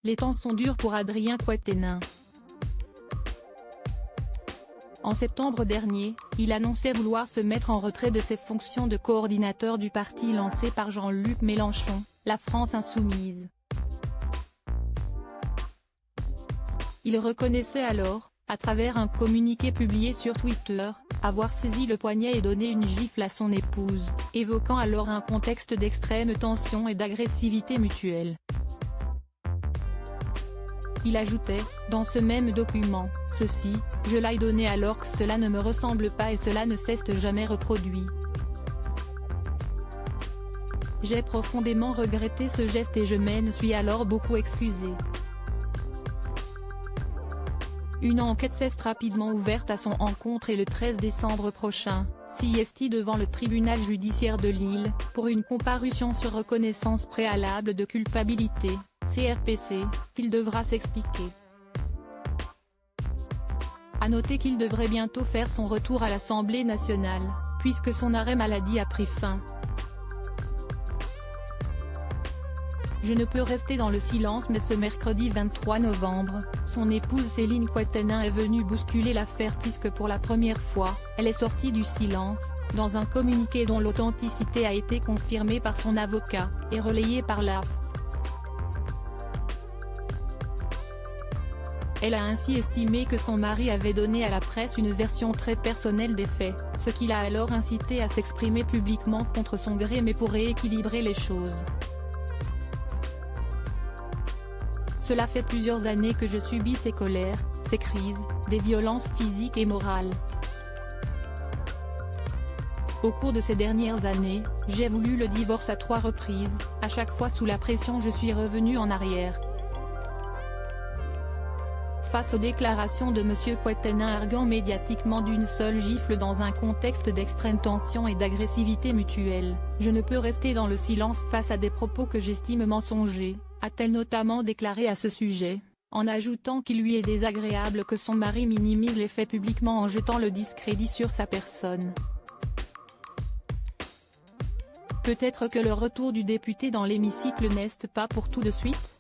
Les temps sont durs pour Adrien Quatennens. En septembre dernier, il annonçait vouloir se mettre en retrait de ses fonctions de coordinateur du parti lancé par Jean-Luc Mélenchon, la France Insoumise. Il reconnaissait alors, à travers un communiqué publié sur Twitter, avoir saisi le poignet et donné une gifle à son épouse, évoquant alors un contexte d'extrême tension et d'agressivité mutuelle. Il ajoutait, dans ce même document, ceci, je l'ai donné alors que cela ne me ressemble pas et cela ne s'est jamais reproduit. J'ai profondément regretté ce geste et je m'en suis alors beaucoup excusé. Une enquête s'est rapidement ouverte à son encontre et le 13 décembre prochain, s'y devant le tribunal judiciaire de Lille, pour une comparution sur reconnaissance préalable de culpabilité, CRPC, qu'il devra s'expliquer. À noter qu'il devrait bientôt faire son retour à l'Assemblée nationale, puisque son arrêt maladie a pris fin. Je ne peux rester dans le silence mais ce mercredi 23 novembre, son épouse Céline Quatennens est venue bousculer l'affaire puisque pour la première fois, elle est sortie du silence, dans un communiqué dont l'authenticité a été confirmée par son avocat, et relayée par l'AFP. Elle a ainsi estimé que son mari avait donné à la presse une version très personnelle des faits, ce qui l'a alors incité à s'exprimer publiquement contre son gré mais pour rééquilibrer les choses. Cela fait plusieurs années que je subis ces colères, ces crises, des violences physiques et morales. Au cours de ces dernières années, j'ai voulu le divorce à 3 reprises, à chaque fois sous la pression je suis revenu en arrière. Face aux déclarations de M. Quatennens arguant médiatiquement d'une seule gifle dans un contexte d'extrême tension et d'agressivité mutuelle, je ne peux rester dans le silence face à des propos que j'estime mensongers, a-t-elle notamment déclaré à ce sujet, en ajoutant qu'il lui est désagréable que son mari minimise les faits publiquement en jetant le discrédit sur sa personne. Peut-être que le retour du député dans l'hémicycle n'est pas pour tout de suite ?